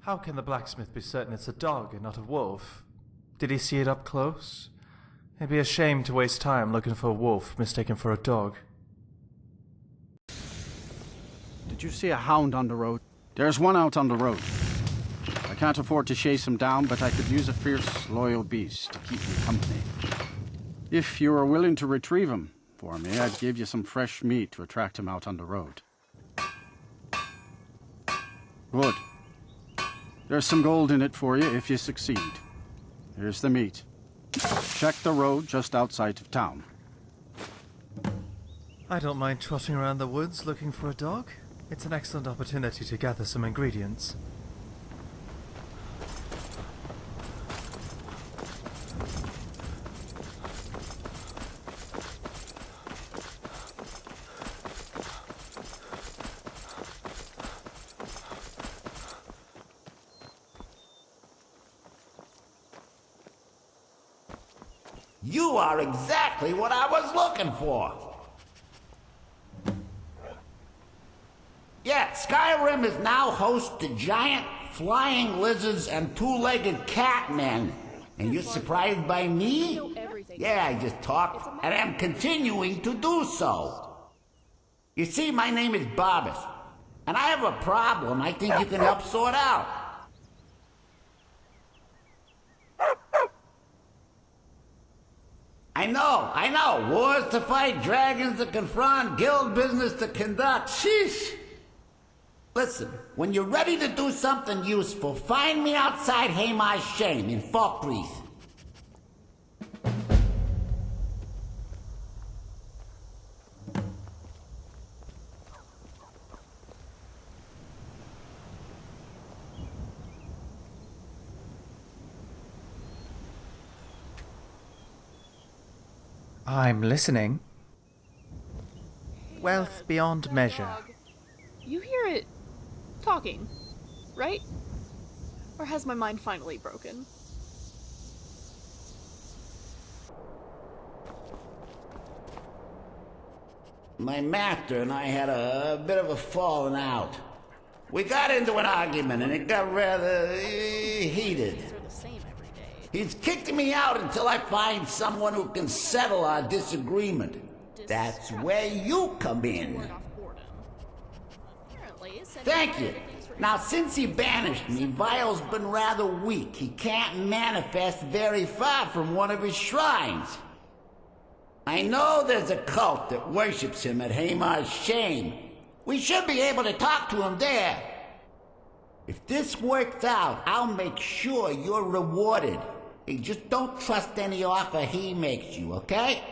How can the blacksmith be certain it's a dog and not a wolf? Did he see it up close? It'd be a shame to waste time looking for a wolf mistaken for a dog. Did you see a hound on the road? There's one out on the road. I can't afford to chase him down, but I could use a fierce, loyal beast to keep me company. If you were willing to retrieve him for me, I'd give you some fresh meat to attract him out on the road. Good. There's some gold in it for you if you succeed. Here's the meat. Check the road just outside of town. I don't mind trotting around the woods looking for a dog. It's an excellent opportunity to gather some ingredients. You are exactly what I was looking for. Yeah, Skyrim is now host to giant flying lizards and two-legged catmen. And you're surprised by me? Yeah, I just talked, and I'm continuing to do so. You see, my name is Barbas, and I have a problem I think you can help sort out. I know. Wars to fight, dragons to confront, guild business to conduct. Sheesh. Listen, when you're ready to do something useful, find me outside Hamar's Shame in Falkreath. I'm listening. Wealth beyond measure. Dog. You hear it talking, right? Or has my mind finally broken? My master and I had a bit of a falling out. We got into an argument and it got rather heated. These are the same every day. He's kicking me out until I find someone who can settle our disagreement. That's where you come in. Word off boredom. Apparently, Thank you. Now, since he banished me, Vile's been rather weak. He can't manifest very far from one of his shrines. I know there's a cult that worships him at Hamar's Shame. We should be able to talk to him there. If this works out, I'll make sure you're rewarded. Hey, just don't trust any offer he makes you, okay?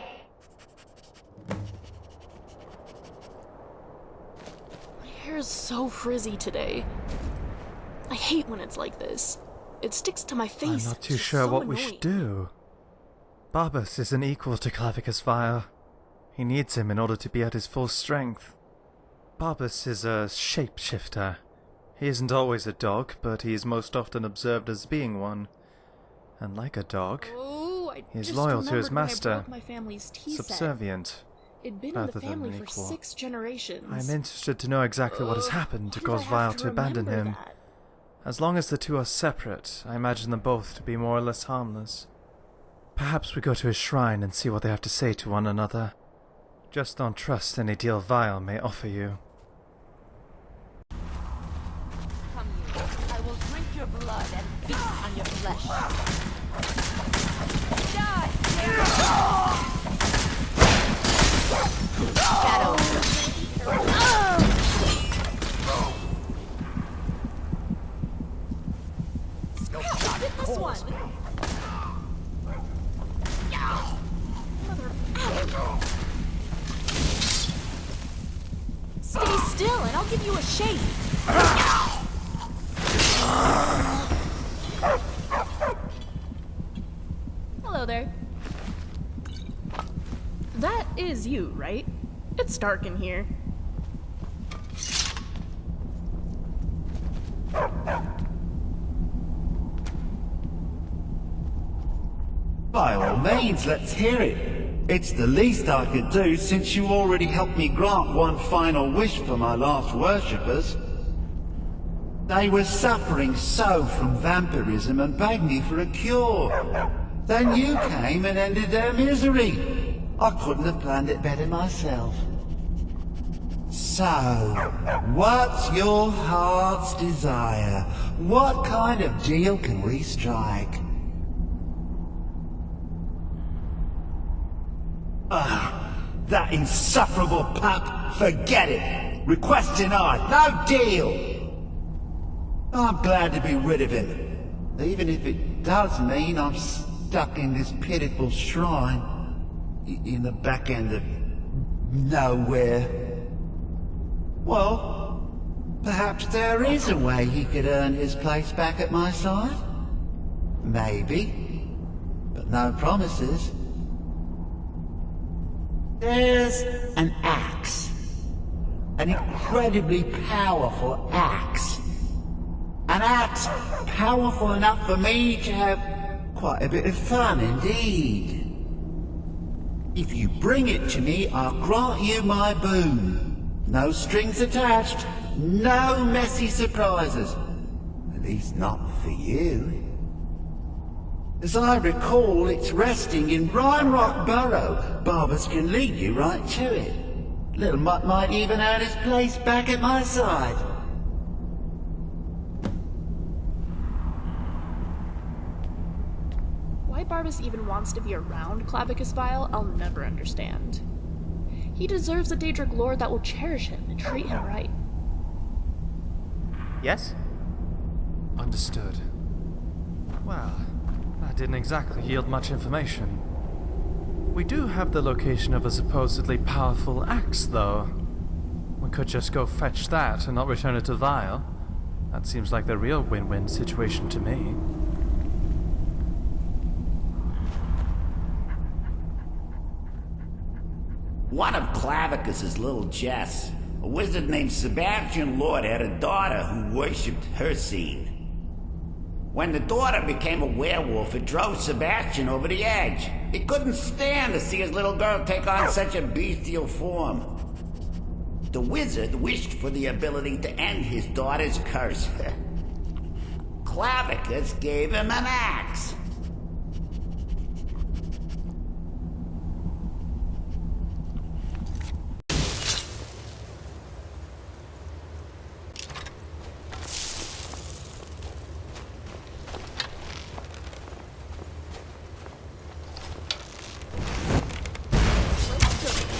My hair is so frizzy today. I hate when it's like this. It sticks to my face. I'm not It's too just sure so what we annoying. should do. Barbas isn't equal to Clavicus Vile. He needs him in order to be at his full strength. Barbas is a shapeshifter. He isn't always a dog, but he is most often observed as being one. And like a dog, Oh, I he is just loyal to his remembered when I master, broke my family's tea set. subservient. It'd been in rather the than family an for equal. 6 generations. I'm interested to know exactly what has happened to Why did I cause have Vile to to abandon remember him. that? As long as the two are separate, I imagine them both to be more or less harmless. Perhaps we go to his shrine and see what they have to say to one another. Just don't trust any deal Vile may offer you. Come you. I will drink your blood and feast on your flesh. Die! Shadow. Get this one! Mother... Stay still and I'll give you a shake. Hello there. That is you, right? It's dark in here. By all means, let's hear it. It's the least I could do since you already helped me grant one final wish for my last worshippers. They were suffering so from vampirism and begged me for a cure. Then you came and ended their misery. I couldn't have planned it better myself. So, what's your heart's desire? What kind of deal can we strike? That insufferable pup, forget it. Request denied, no deal. I'm glad to be rid of him, even if it does mean I'm stuck in this pitiful shrine in the back end of nowhere. Well, perhaps there is a way he could earn his place back at my side. Maybe, but no promises. There's an axe. An incredibly powerful axe. An axe powerful enough for me to have quite a bit of fun indeed. If you bring it to me, I'll grant you my boon. No strings attached, no messy surprises. At least not for you. As I recall, it's resting in Rhinerock Burrow. Barbers can lead you right to it. Little Mutt might even earn his place back at my side. Why Barbas even wants to be around Clavicus Vile, I'll never understand. He deserves a Daedric lord that will cherish him and treat him right. Yes? Understood. Well, that didn't exactly yield much information. We do have the location of a supposedly powerful axe, though. We could just go fetch that and not return it to Vile. That seems like the real win-win situation to me. One of Clavicus's little Jess, a wizard named Sebastian Lord, had a daughter who worshipped her seed. When the daughter became a werewolf, it drove Sebastian over the edge. He couldn't stand to see his little girl take on such a bestial form. The wizard wished for the ability to end his daughter's curse. Clavicus gave him an axe.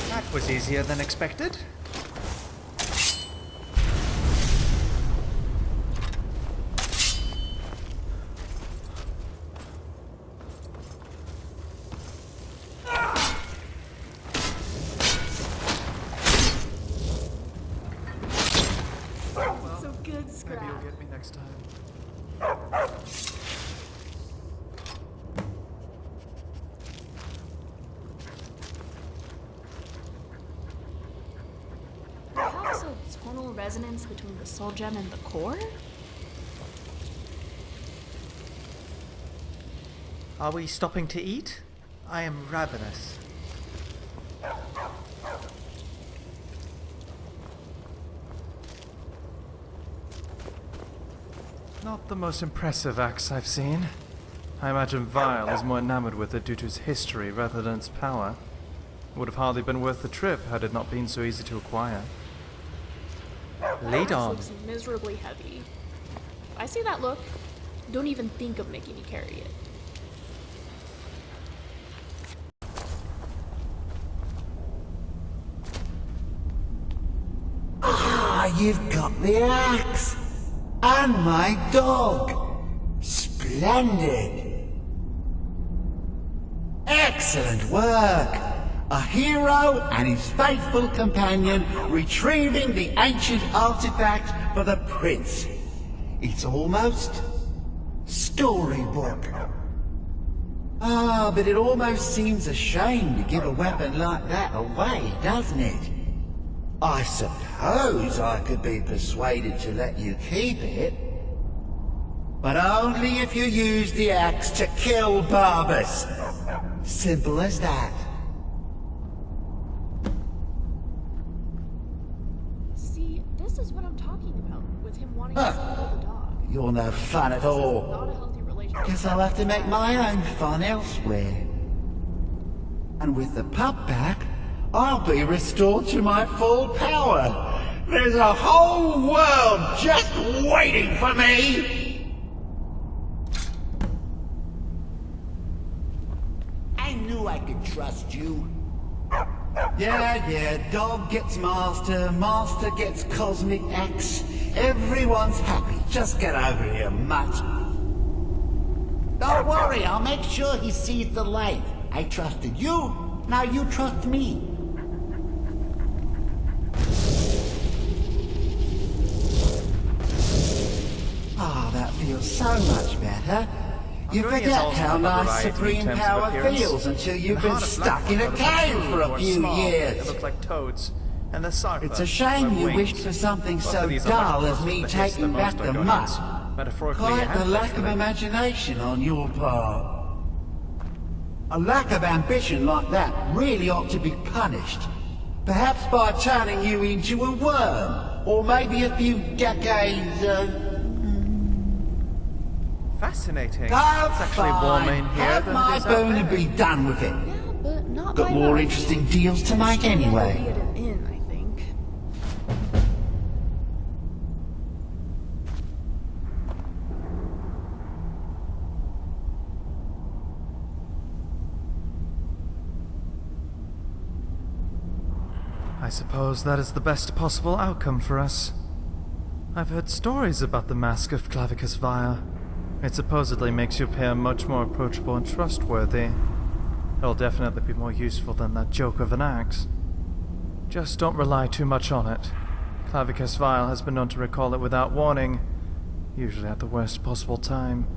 That was easier than expected. So good, Scrap. Maybe you'll get me next time. Perhaps a tonal resonance between the soul gem and the core? Are we stopping to eat? I am ravenous. Not the most impressive axe I've seen. I imagine Vile is more enamored with it due to its history rather than its power. It would have hardly been worth the trip had it not been so easy to acquire. Lead This on. looks miserably heavy. I see that look. Don't even think of making me carry it. You've got the axe. And my dog. Splendid. Excellent work. A hero and his faithful companion retrieving the ancient artifact for the prince. It's almost storybook. But it almost seems a shame to give a weapon like that away, doesn't it? I suppose I could be persuaded to let you keep it. But only if you use the axe to kill Barbas. Simple as that. See, this is what I'm talking about, with him wanting to kill the you're no fun at Not all. a healthy relationship. Guess I'll have to make my own fun elsewhere. And with the pup back, I'll be restored to my full power. There's a whole world just waiting for me! I knew I could trust you. Yeah, dog gets master, master gets cosmic axe. Everyone's happy. Just get over here, mutt. Don't worry, I'll make sure he sees the light. I trusted you, now you trust me. Ah, that feels so much better. You Doing it forget also how have a nice variety in supreme terms of power appearance. feels until you've The been heart of stuck in a Blackwater cave are for a more few small. They years. look like toads, and the sarpa It's a shame have you wings. wished for something Both so of these are much dull as closer me to the hiss taking than back most the Argonians, mutt. metaphorically Quite the and lack of literally. imagination on your part. A lack of ambition like that really ought to be punished. Perhaps by turning you into a worm, or maybe a few decades Fascinating. Oh, It's actually fine. warmer in here Have than my it is boon out and there. be done with it. Yeah, but not Got by more much. interesting deals to make Still never anyway. be at an inn, I think. I suppose that is the best possible outcome for us. I've heard stories about the Mask of Clavicus Vile. It supposedly makes you appear much more approachable and trustworthy. It'll definitely be more useful than that joke of an axe. Just don't rely too much on it. Clavicus Vile has been known to recall it without warning, usually at the worst possible time.